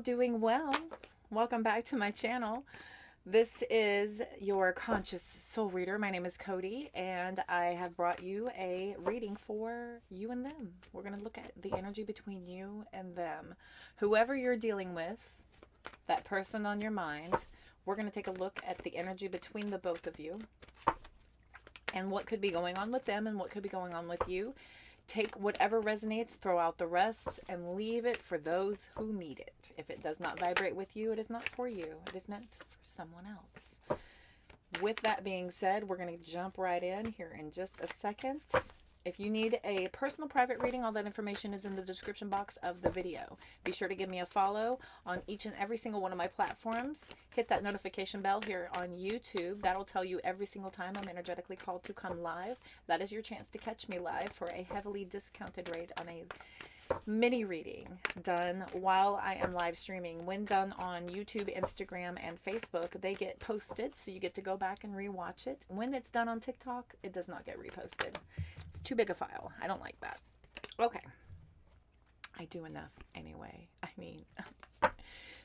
all doing well? Welcome back to my channel. This is your conscious soul reader. My name is Cody, and I have brought you a reading for you and them. We're going to look at the energy between you and them. Whoever you're dealing with, that person on your mind, we're going to take a look at the energy between the both of you and what could be going on with them and what could be going on with you. Take whatever resonates, throw out the rest, and leave it for those who need it. If it does not vibrate with you, it is not for you. It is meant for someone else. With that being said, we're going to jump right in here in just a second. If you need a personal private reading, all that information is in the description box of the video. Be sure to give me a follow on each and every single one of my platforms. Hit that notification bell here on YouTube. That'll tell you every single time I'm energetically called to come live. That is your chance to catch me live for a heavily discounted rate on a mini reading done while I am live streaming. When done on YouTube, Instagram, and Facebook, they get posted, so you get to go back and rewatch it. When it's done on TikTok, it does not get reposted. It's too big a file. I don't like that. Okay. I do enough anyway.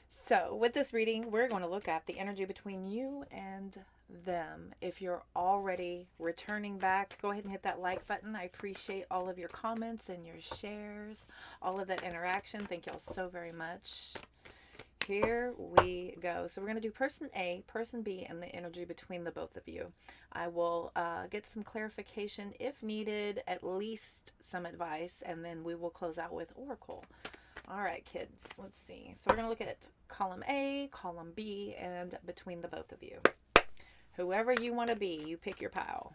So with this reading, we're going to look at the energy between you and them. If you're already returning back, go ahead and hit that like button. I appreciate all of your comments and your shares, all of that interaction. Thank y'all so very much. Here we go. So we're going to do person A, person B, and the energy between the both of you. I will get some clarification if needed, at least some advice, and then we will close out with Oracle. All right, kids, let's see. So we're going to look at column A, column B, and between the both of you. Whoever you want to be, you pick your pile.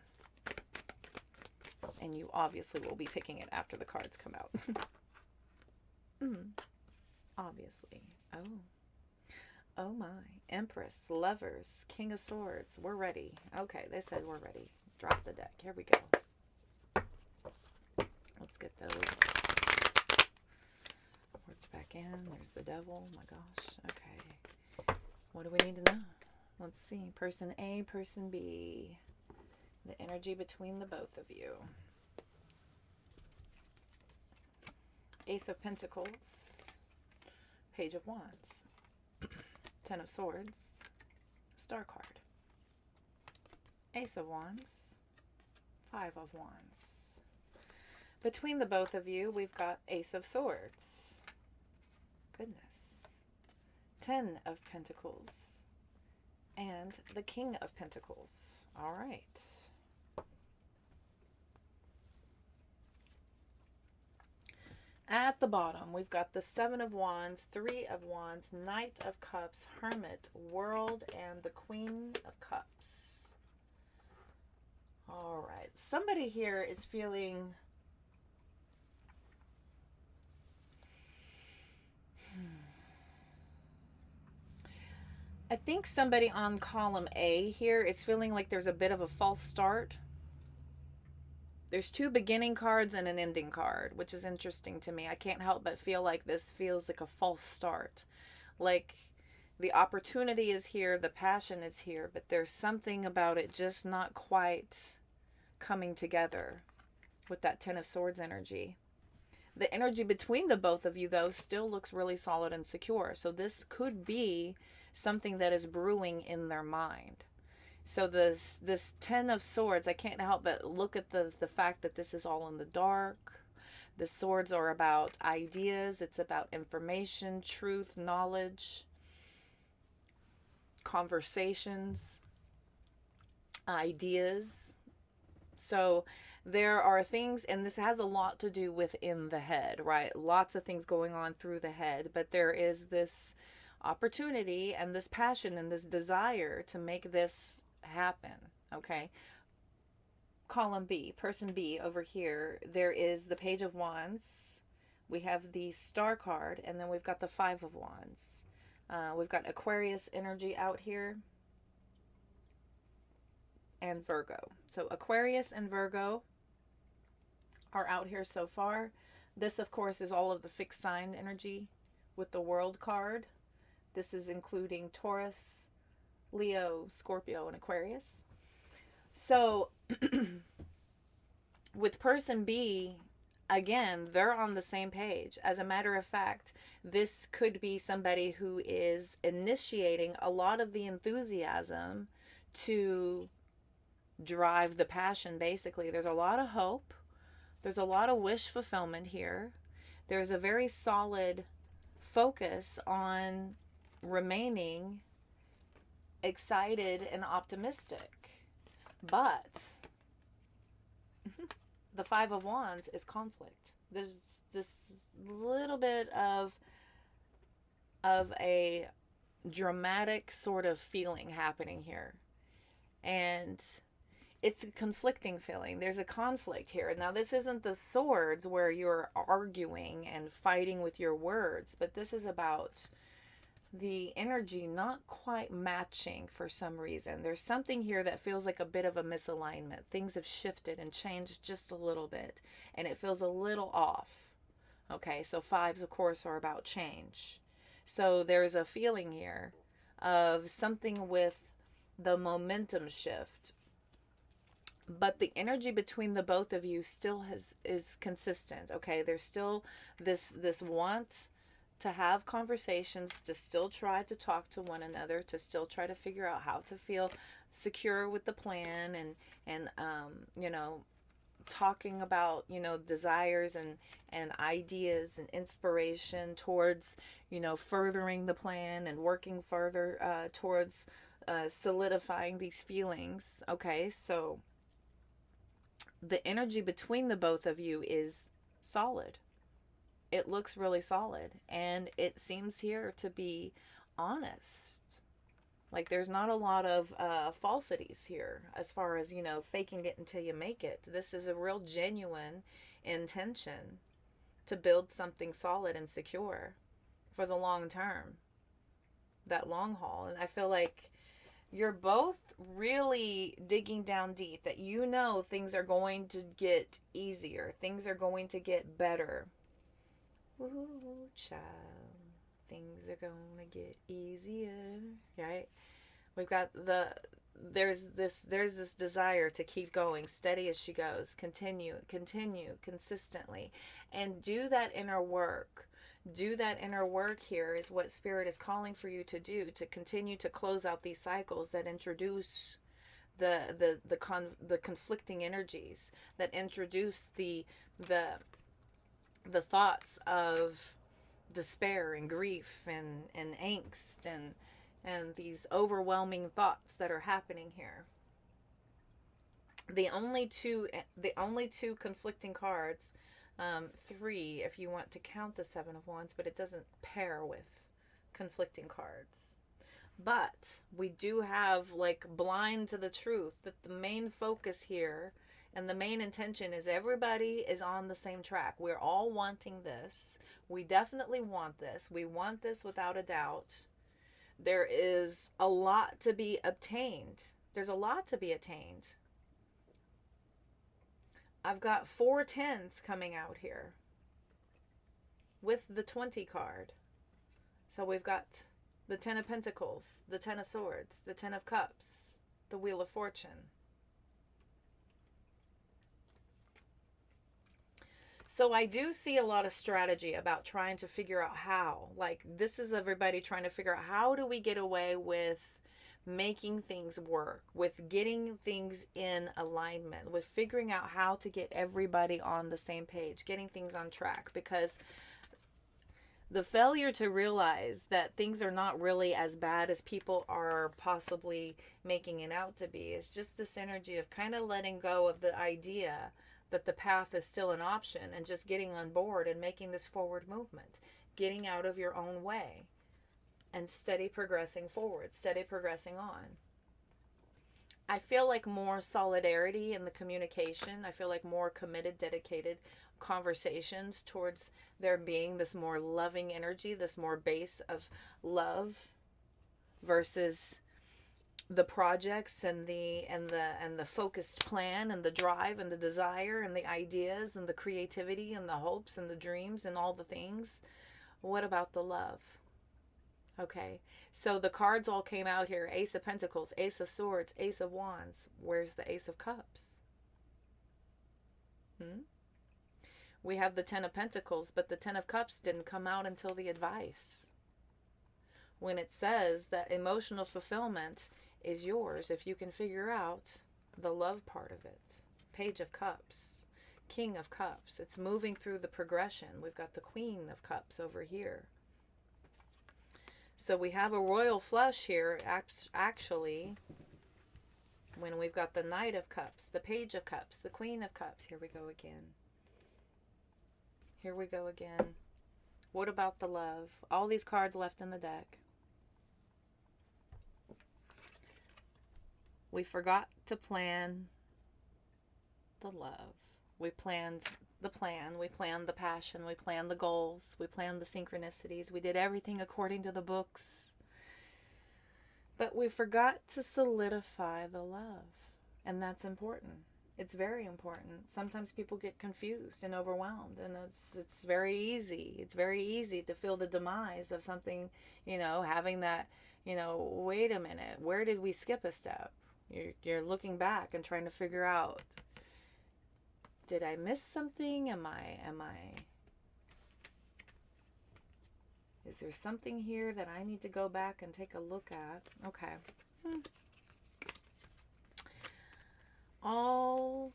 And you obviously will be picking it after the cards come out. Obviously. Oh my. Empress, Lovers, King of Swords. We're ready. Okay, they said we're ready. Drop the deck. Here we go. Let's get those words back in. There's the devil. Oh my gosh. Okay. What do we need to know? Let's see. Person A, person B. The energy between the both of you. Ace of Pentacles. Page of Wands. Ten of Swords. Star card. Ace of Wands. Five of Wands. Between the both of you, we've got Ace of Swords. Goodness. 10 of Pentacles. And the King of Pentacles. All right. At the bottom, we've got the Seven of Wands, Three of Wands, Knight of Cups, Hermit, World, and the Queen of Cups. All right. Somebody here is feeling... I think somebody on column A here is feeling like there's a bit of a false start. There's two beginning cards and an ending card, which is interesting to me. I can't help but feel like this feels like a false start. Like the opportunity is here, the passion is here, but there's something about it just not quite coming together with that Ten of Swords energy. The energy between the both of you, though, still looks really solid and secure. So this could be something that is brewing in their mind. So this Ten of Swords, I can't help but look at the fact that this is all in the dark. The swords are about ideas. It's about information, truth, knowledge, conversations, ideas. So there are things, and this has a lot to do within the head, right? Lots of things going on through the head, but there is this opportunity and this passion and this desire to make this happen. Okay, column B, person B over here, there is the Page of Wands, we have the Star card, and then we've got the Five of Wands. We've got Aquarius energy out here and Virgo. So Aquarius and Virgo are out here so far. This, of course, is all of the fixed sign energy with the World card. This is including Taurus, Leo, Scorpio, and Aquarius. So with person B, again, they're on the same page. As a matter of fact, this could be somebody who is initiating a lot of the enthusiasm to drive the passion, basically. There's a lot of hope. There's a lot of wish fulfillment here. There's a very solid focus on remaining excited and optimistic. But the Five of Wands is conflict. There's this little bit of a dramatic sort of feeling happening here. And it's a conflicting feeling. There's a conflict here. Now, this isn't the swords where you're arguing and fighting with your words, but this is about the energy not quite matching for some reason. There's something here that feels like a bit of a misalignment. Things have shifted and changed just a little bit, and it feels a little off. Okay, so fives, of course, are about change. So there's a feeling here of something with the momentum shift. But the energy between the both of you still is consistent. Okay, there's still this want to have conversations, to still try to talk to one another, to still try to figure out how to feel secure with the plan, and you know, talking about, you know, desires and ideas and inspiration towards, you know, furthering the plan and working further towards solidifying these feelings. Okay, so the energy between the both of you is solid. It looks really solid, and it seems here to be honest. Like, there's not a lot of falsities here as far as, you know, faking it until you make it. This is a real genuine intention to build something solid and secure for the long term, that long haul. And I feel like you're both really digging down deep, that you know things are going to get easier, things are going to get better. Ooh, child, things are gonna get easier, right? We've got there's this desire to keep going, steady as she goes, continue consistently, and do that inner work. Do that inner work here is what Spirit is calling for you to do, to continue to close out these cycles that introduce the conflicting energies, that introduce the thoughts of despair and grief and angst and these overwhelming thoughts that are happening here. The only two conflicting cards, three if you want to count the Seven of Wands, but it doesn't pair with conflicting cards. But we do have, like, blind to the truth that the main focus here and the main intention is everybody is on the same track. We're all wanting this. We definitely want this. We want this without a doubt. There is a lot to be obtained. There's a lot to be attained. I've got 4 tens coming out here with the 20 card. So we've got the 10 of Pentacles, the 10 of Swords, the 10 of Cups, the Wheel of Fortune. So I do see a lot of strategy about trying to figure out how. Like, this is everybody trying to figure out, how do we get away with making things work, with getting things in alignment, with figuring out how to get everybody on the same page, getting things on track. Because the failure to realize that things are not really as bad as people are possibly making it out to be is just this energy of kind of letting go of the idea that the path is still an option, and just getting on board and making this forward movement, getting out of your own way and steady progressing forward, steady progressing on. I feel like more solidarity in the communication. I feel like more committed, dedicated conversations towards there being this more loving energy, this more base of love, versus the projects and the focused plan and the drive and the desire and the ideas and the creativity and the hopes and the dreams and all the things. What about the love? Okay, so the cards all came out here. Ace of Pentacles, Ace of Swords, Ace of Wands. Where's the Ace of Cups? We have the Ten of Pentacles, but the Ten of Cups didn't come out until the advice. When it says that emotional fulfillment is yours if you can figure out the love part of it. Page of Cups, King of Cups. It's moving through the progression. We've got the Queen of Cups over here. So we have a royal flush here, actually, when we've got the Knight of Cups, the Page of Cups, the Queen of Cups. Here we go again. Here we go again. What about the love? All these cards left in the deck. We forgot to plan the love. We planned the plan. We planned the passion. We planned the goals. We planned the synchronicities. We did everything according to the books. But we forgot to solidify the love. And that's important. It's very important. Sometimes people get confused and overwhelmed, and it's very easy. It's very easy to feel the demise of something, having that, wait a minute, where did we skip a step? You're looking back and trying to figure out, did I miss something? Is there something here that I need to go back and take a look at? Okay. All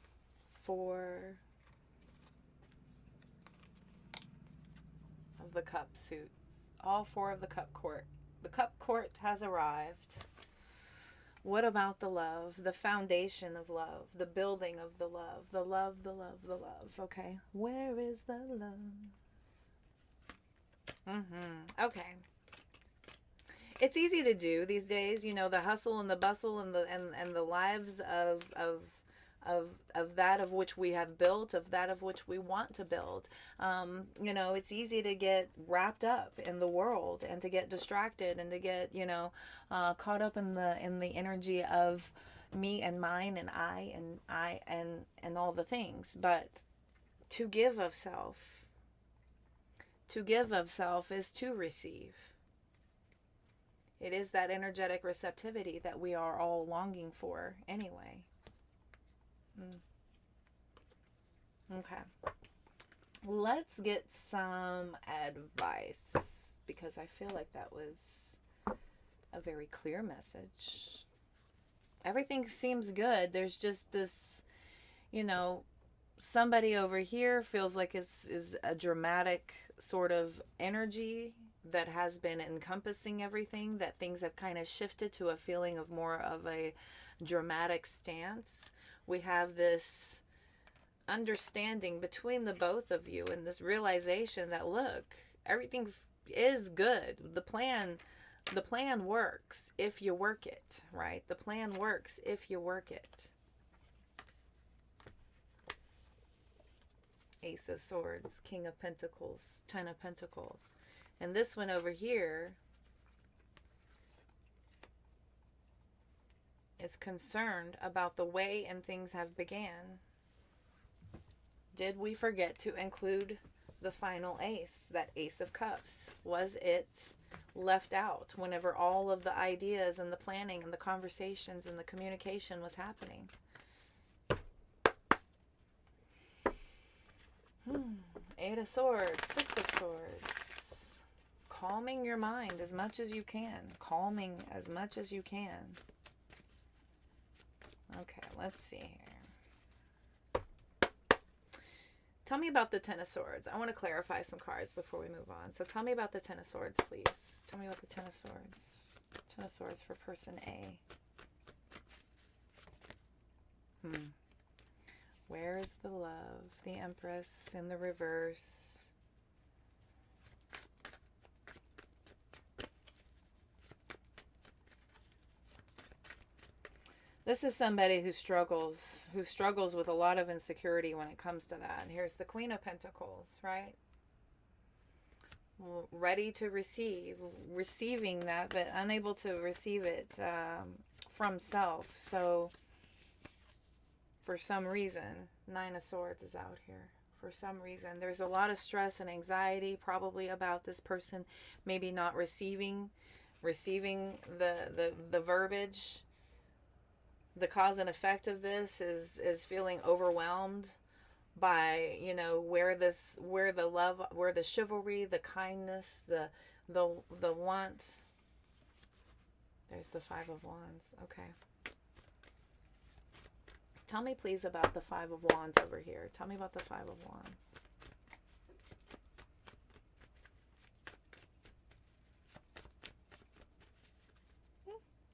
four of the cup suits. All four of the cup court. The cup court has arrived. What about the love? The foundation of love. The building of the love. The love, the love, the love. Okay. Where is the love? Okay. It's easy to do these days, the hustle and the bustle and the lives of that of which we have built, of that of which we want to build. It's easy to get wrapped up in the world and to get distracted and to get, caught up in the energy of me and mine and I and all the things. But to give of self is to receive. It is that energetic receptivity that we are all longing for anyway. Okay. Let's get some advice, because I feel like that was a very clear message. Everything seems good. There's just this, somebody over here feels like is a dramatic sort of energy that has been encompassing everything, that things have kind of shifted to a feeling of more of a dramatic stance. We have this understanding between the both of you and this realization that, look, everything is good. The plan works if you work it, right? The plan works if you work it. Ace of Swords, King of Pentacles, Ten of Pentacles. And this one over here is concerned about the way and things have began. Did we forget to include the final ace, that Ace of Cups? Was it left out whenever all of the ideas and the planning and the conversations and the communication was happening? Eight of Swords, Six of Swords. Calming your mind as much as you can. Calming as much as you can. Okay, let's see here. Tell me about the Ten of Swords. I want to clarify some cards before we move on. So tell me about the Ten of Swords, please. Tell me about the Ten of Swords. Ten of Swords for person A. Where is the love? The Empress in the reverse. This is somebody who struggles with a lot of insecurity when it comes to that. And here's the Queen of Pentacles, right? Ready to receiving that, but unable to receive it from self. So for some reason, Nine of Swords is out here. For some reason, there's a lot of stress and anxiety probably about this person maybe not receiving the verbiage. The cause and effect of this is feeling overwhelmed by, you know, where the love, where the chivalry, the kindness, the want. There's the Five of Wands. Okay. Tell me please about the Five of Wands over here. Tell me about the Five of Wands.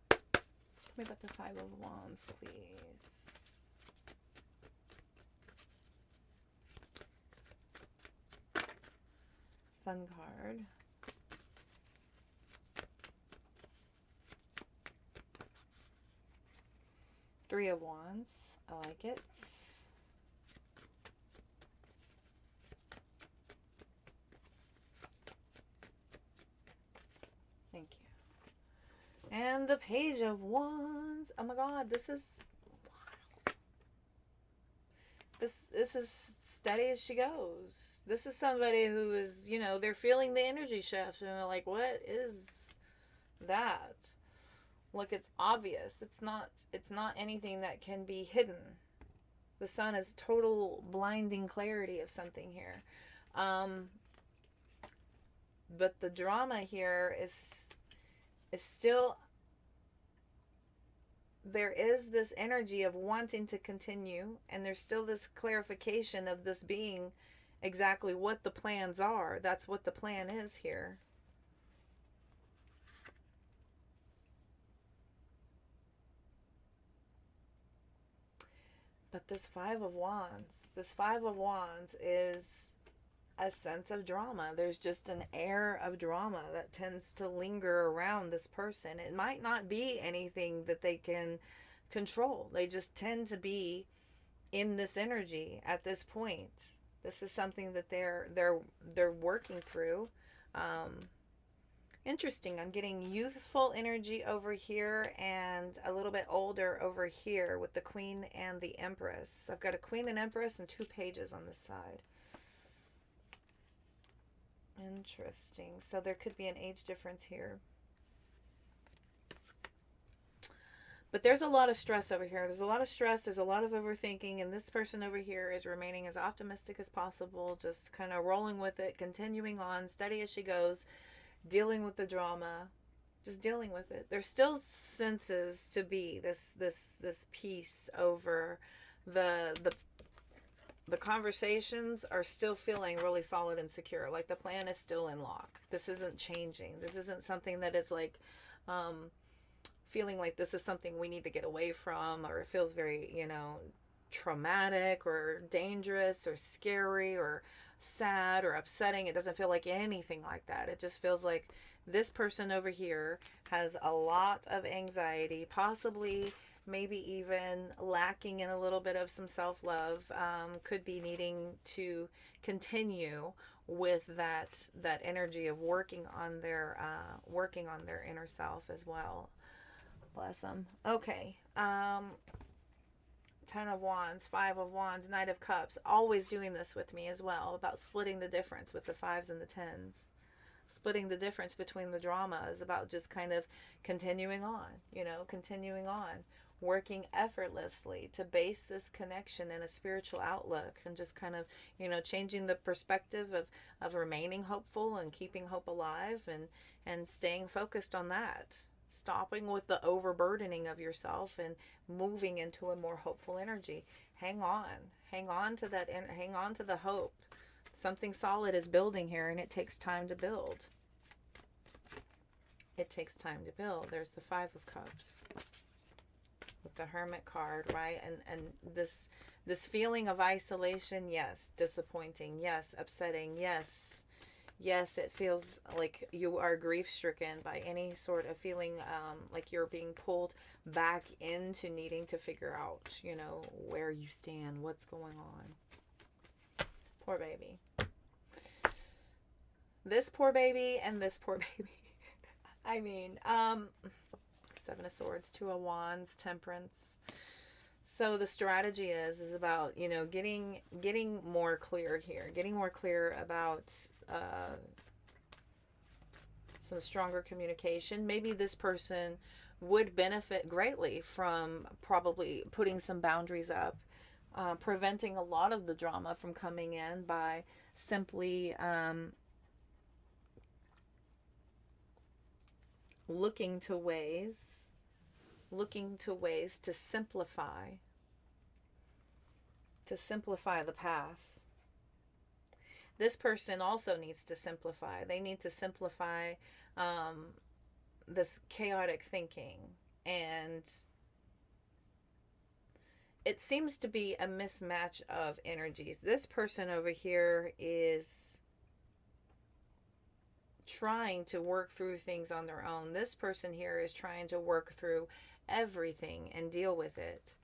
Tell me about the Five of Wands, please. Sun card. Three of Wands. I like it. Thank you. And the Page of Wands. Oh my God, this is wild. This is steady as she goes. This is somebody who is, you know, they're feeling the energy shift and they're like, what is that? Look, it's obvious. It's not anything that can be hidden. The sun is total blinding clarity of something here. But the drama here is still, there is this energy of wanting to continue, and there's still this clarification of this being exactly what the plans are. That's what the plan is here. But this Five of Wands is a sense of drama. There's just an air of drama that tends to linger around this person. It might not be anything that they can control. They just tend to be in this energy at this point. This is something that they're working through. Interesting. I'm getting youthful energy over here and a little bit older over here with the Queen and the Empress. I've got a Queen and Empress and two pages on this side. Interesting. So there could be an age difference here. But there's a lot of stress over here. There's a lot of stress. There's a lot of overthinking. And this person over here is remaining as optimistic as possible. Just kind of rolling with it. Continuing on. Steady as she goes. Dealing with the drama. Just dealing with it. There's still senses to be this peace over the conversations are still feeling really solid and secure. Like the plan is still in lock. This isn't changing. This isn't something that is like feeling like this is something we need to get away from, or it feels very, you know, traumatic or dangerous or scary or sad or upsetting. It doesn't feel like anything like that. It just feels like this person over here has a lot of anxiety, possibly maybe even lacking in a little bit of some self-love, could be needing to continue with that energy of working on their inner self as well. Bless them. Okay. 10 of Wands, 5 of Wands, Knight of Cups. Always doing this with me as well, about splitting the difference with the 5s and the 10s. Splitting the difference between the drama is about just kind of continuing on, you know, continuing on. Working effortlessly to base this connection in a spiritual outlook, and just kind of, you know, changing the perspective of remaining hopeful and keeping hope alive, and staying focused on that. Stopping with the overburdening of yourself and moving into a more hopeful energy. Hang on to that, and hang on to the hope. Something solid is building here, and it takes time to build. It takes time to build. There's the 5 of Cups with the Hermit card, right? And this feeling of isolation, yes, disappointing, yes, upsetting, yes, it feels like you are grief-stricken by any sort of feeling, like you're being pulled back into needing to figure out, you know, where you stand, what's going on. Poor baby. This poor baby and this poor baby. I mean, 7 of Swords, 2 of Wands, Temperance. So the strategy is about, you know, getting more clear here, getting more clear about some stronger communication. Maybe this person would benefit greatly from probably putting some boundaries up, preventing a lot of the drama from coming in by simply looking to ways to simplify the path. This person also needs to simplify. They need to simplify this chaotic thinking. And it seems to be a mismatch of energies. This person over here is trying to work through things on their own. This person here is trying to work through everything and deal with it.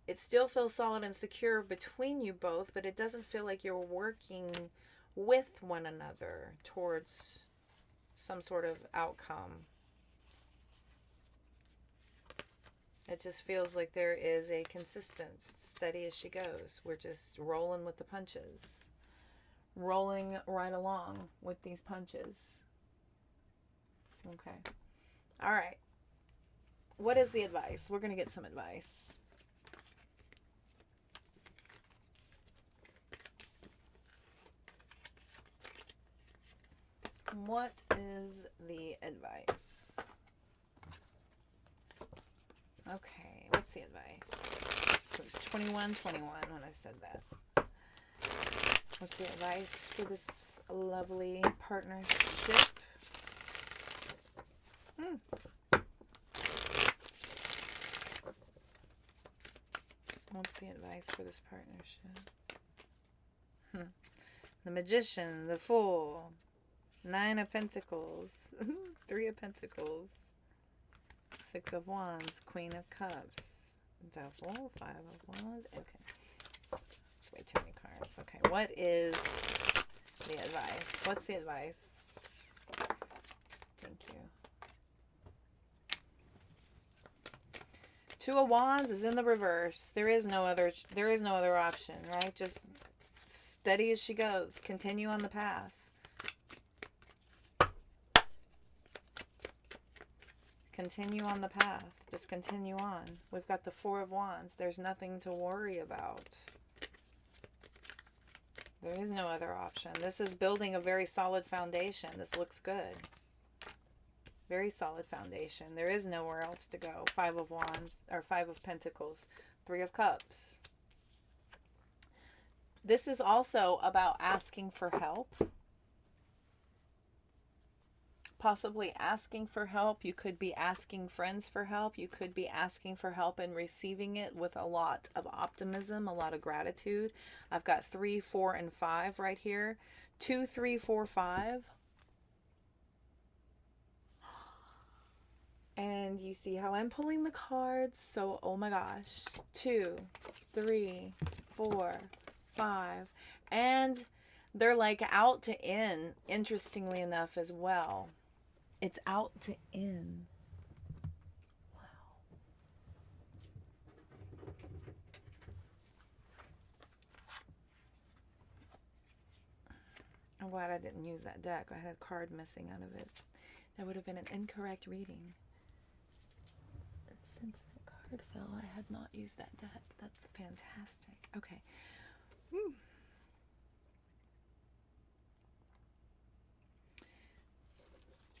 It still feels solid and secure between you both, but it doesn't feel like you're working with one another towards some sort of outcome. It just feels like there is a consistent, steady as she goes. We're just rolling with the punches. Rolling right along with these punches. Okay. All right. What is the advice? We're going to get some advice. What is the advice? Okay, what's the advice? So it was 21 when I said that. What's the advice for this lovely partnership? What's the advice for this partnership? The Magician, the Fool, 9 of Pentacles, 3 of Pentacles, 6 of Wands, Queen of Cups, Devil, 5 of Wands. Okay. That's way too many cards. Okay, what is the advice? What's the advice? Thank you. 2 of Wands is in the reverse. There is no other option, right? Just steady as she goes. Continue on the path. Continue on the path. Just continue on. We've got the 4 of Wands. There's nothing to worry about. There is no other option. This is building a very solid foundation. This looks good. Very solid foundation. There is nowhere else to go. 5 of Wands, or 5 of Pentacles, 3 of Cups. This is also about asking for help. Possibly asking for help. You could be asking friends for help. You could be asking for help and receiving it with a lot of optimism, a lot of gratitude. I've got 3, 4, and 5 right here. 2, 3, 4, 5. And you see how I'm pulling the cards. So, oh my gosh. 2, 3, 4, 5. And they're like out to in, interestingly enough, as well. It's out to in. Wow. I'm glad I didn't use that deck. I had a card missing out of it. That would have been an incorrect reading. But since that card fell, I had not used that deck. That's fantastic. Okay.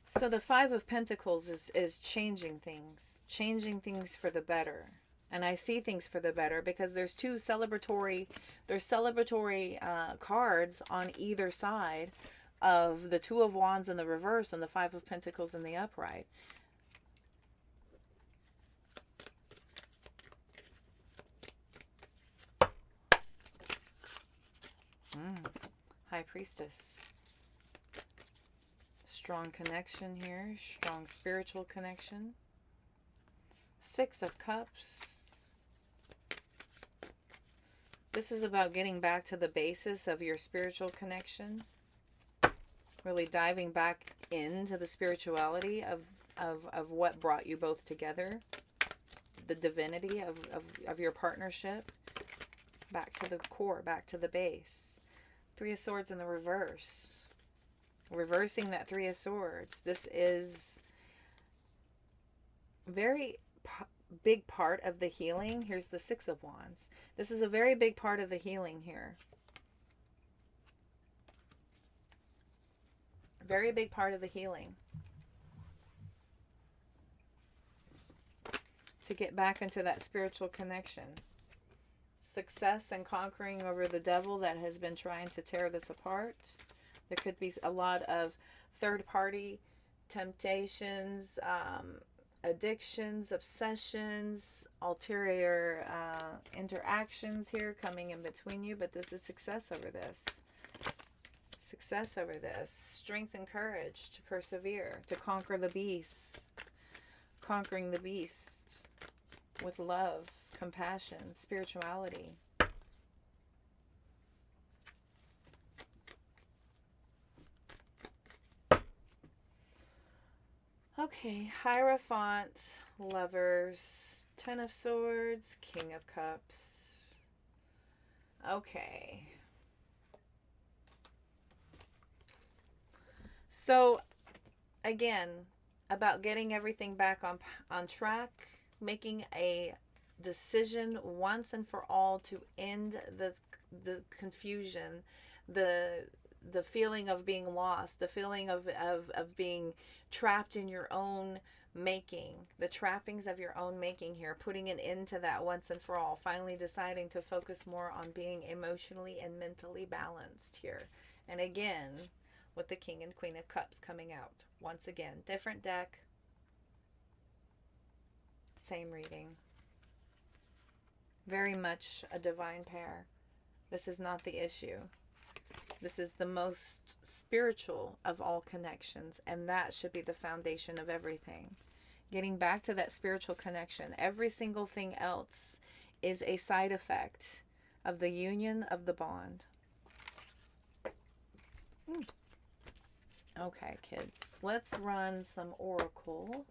So the 5 of Pentacles is changing things for the better. And I see things for the better because there's 2 celebratory cards on either side of the 2 of Wands in the reverse and the 5 of Pentacles in the upright. High Priestess. Strong connection here. Strong spiritual connection. 6 of Cups. This is about getting back to the basis of your spiritual connection. Really diving back into the spirituality of what brought you both together. The divinity of your partnership. Back to the core, back to the base. 3 of Swords in the reverse. Reversing that 3 of Swords. This is very big part of the healing. Here's the Six of Wands. This is a very big part of the healing here. Very big part of the healing. To get back into that spiritual connection. Success and conquering over the devil that has been trying to tear this apart. There could be a lot of third-party temptations, addictions, obsessions, ulterior interactions here coming in between you, but this is success over this. Success over this. Strength and courage to persevere, to conquer the beast. Conquering the beast with love, compassion, spirituality. Okay, Hierophant, Lovers, Ten of Swords, King of Cups. Okay. So, again, about getting everything back on track, making a decision once and for all to end the confusion, the feeling of being lost, the feeling of being trapped in your own making, the trappings of your own making here, putting an end to that once and for all, finally deciding to focus more on being emotionally and mentally balanced here. And again, with the King and Queen of Cups coming out. Once again, different deck, same reading. Very much a divine pair. This is not the issue. This is the most spiritual of all connections, and that should be the foundation of everything. Getting back to that spiritual connection. Every single thing else is a side effect of the union of the bond. Okay, kids, let's run some oracle.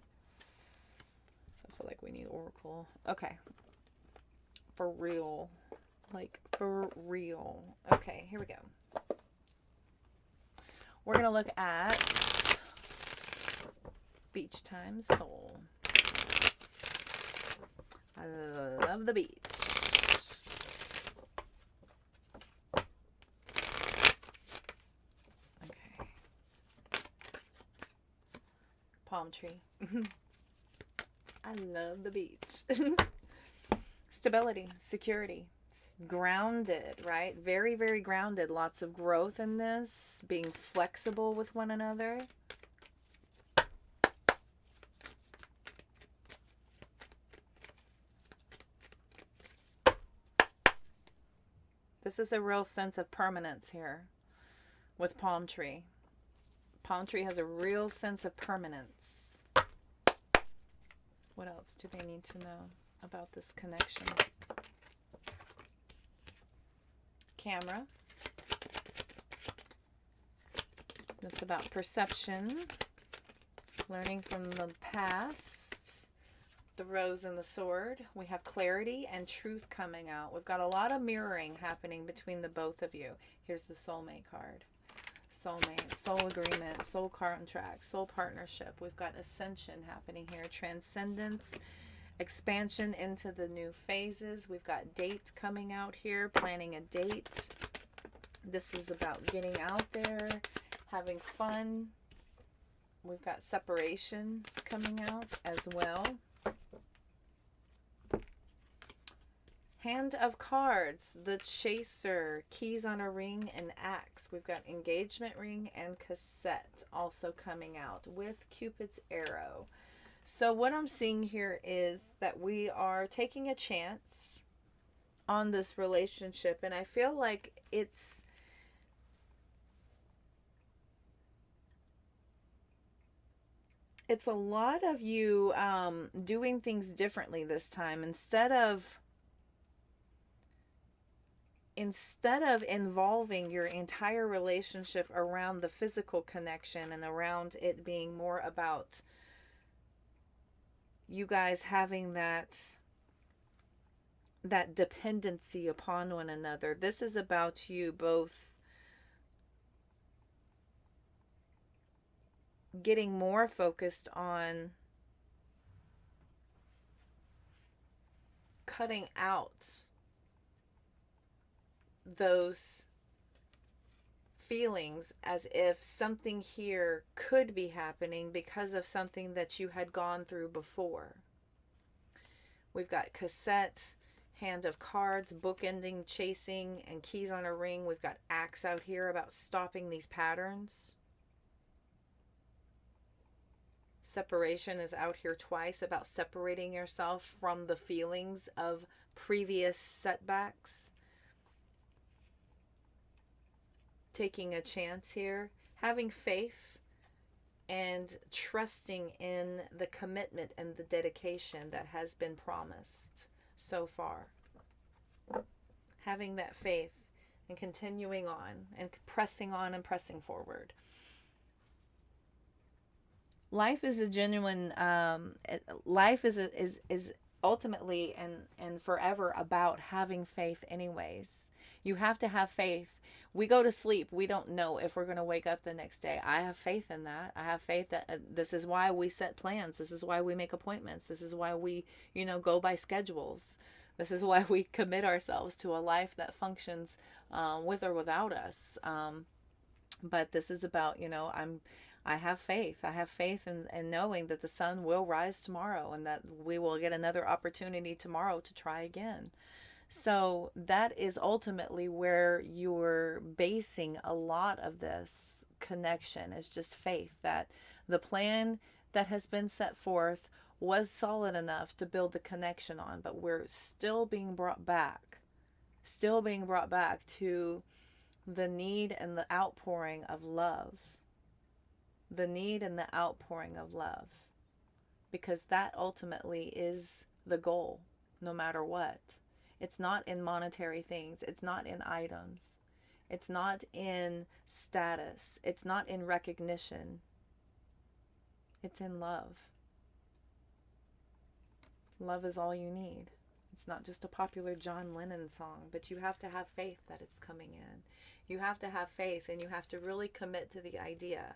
I feel like we need oracle. Okay. For real. Like, for real. Okay, here we go. We're going to look at Beach Time Soul. I love the beach. Okay. Palm tree. I love the beach. Stability, security. Grounded, right? Very, very grounded. Lots of growth in this. Being flexible with one another. This is a real sense of permanence here with palm tree. Palm tree has a real sense of permanence. What else do they need to know about this connection? Camera. That's about perception, learning from the past. The Rose and the Sword. We have clarity and truth coming out. We've got a lot of mirroring happening between the both of you. Here's the Soulmate card. Soulmate, soul agreement, soul contract, soul partnership. We've got ascension happening here. Transcendence, expansion into the new phases. We've got date coming out here, planning a date. This is about getting out there, having fun. We've got separation coming out as well. Hand of Cards, the Chaser, Keys on a Ring, and Axe. We've got Engagement Ring and Cassette also coming out with Cupid's Arrow. So what I'm seeing here is that we are taking a chance on this relationship, and I feel like it's a lot of you doing things differently this time. Instead of involving your entire relationship around the physical connection and around it being more about you guys having that dependency upon one another, this is about you both getting more focused on cutting out those feelings as if something here could be happening because of something that you had gone through before. We've got cassette, hand of cards, bookending, chasing, and keys on a ring. We've got axe out here about stopping these patterns. Separation is out here twice, about separating yourself from the feelings of previous setbacks. Taking a chance here, having faith and trusting in the commitment and the dedication that has been promised so far. Having that faith and continuing on and pressing on and pressing forward. Life is a genuine, life is ultimately and forever about having faith anyways. You have to have faith. We go to sleep. We don't know if we're going to wake up the next day. I have faith in that. I have faith that this is why we set plans. This is why we make appointments. This is why we, go by schedules. This is why we commit ourselves to a life that functions with or without us. But this is about, I have faith. I have faith in knowing that the sun will rise tomorrow and that we will get another opportunity tomorrow to try again. So that is ultimately where you're basing a lot of this connection, is just faith that the plan that has been set forth was solid enough to build the connection on, but we're still being brought back to the need and the outpouring of love. The need and the outpouring of love, because that ultimately is the goal, no matter what. It's not in monetary things. It's not in items. It's not in status. It's not in recognition. It's in love. Love is all you need. It's not just a popular John Lennon song, but you have to have faith that it's coming in. You have to have faith, and you have to really commit to the idea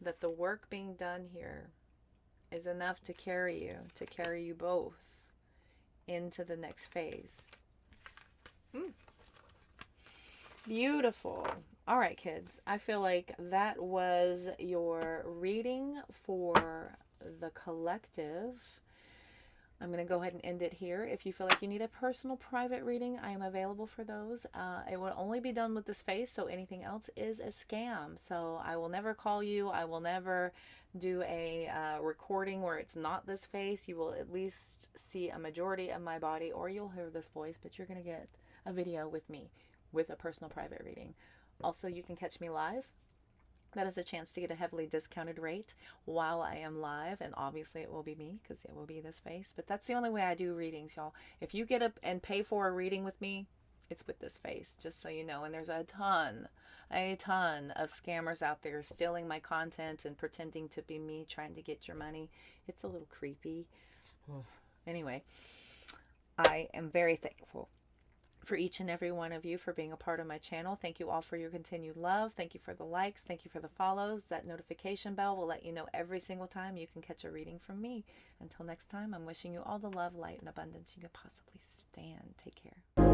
that the work being done here is enough to carry you both into the next phase. Beautiful. All right, kids. I feel like that was your reading for the collective. I'm going to go ahead and end it here. If you feel like you need a personal private reading, I am available for those. It will only be done with this face, so anything else is a scam. So I will never call you. I will never do a recording where it's not this face. You will at least see a majority of my body, or you'll hear this voice, but you're going to get a video with me with a personal private reading. Also, you can catch me live. That is a chance to get a heavily discounted rate while I am live, and obviously it will be me because it will be this face, but that's the only way I do readings, y'all. If you get up and pay for a reading with me, it's with this face, just so you know. And there's a ton of scammers out there stealing my content and pretending to be me trying to get your money. It's a little creepy. Anyway, I am very thankful for each and every one of you for being a part of my channel. Thank you all for your continued love. Thank you for the likes. Thank you for the follows. That notification bell will let you know every single time you can catch a reading from me. Until next time, I'm wishing you all the love, light, and abundance you could possibly stand. Take care.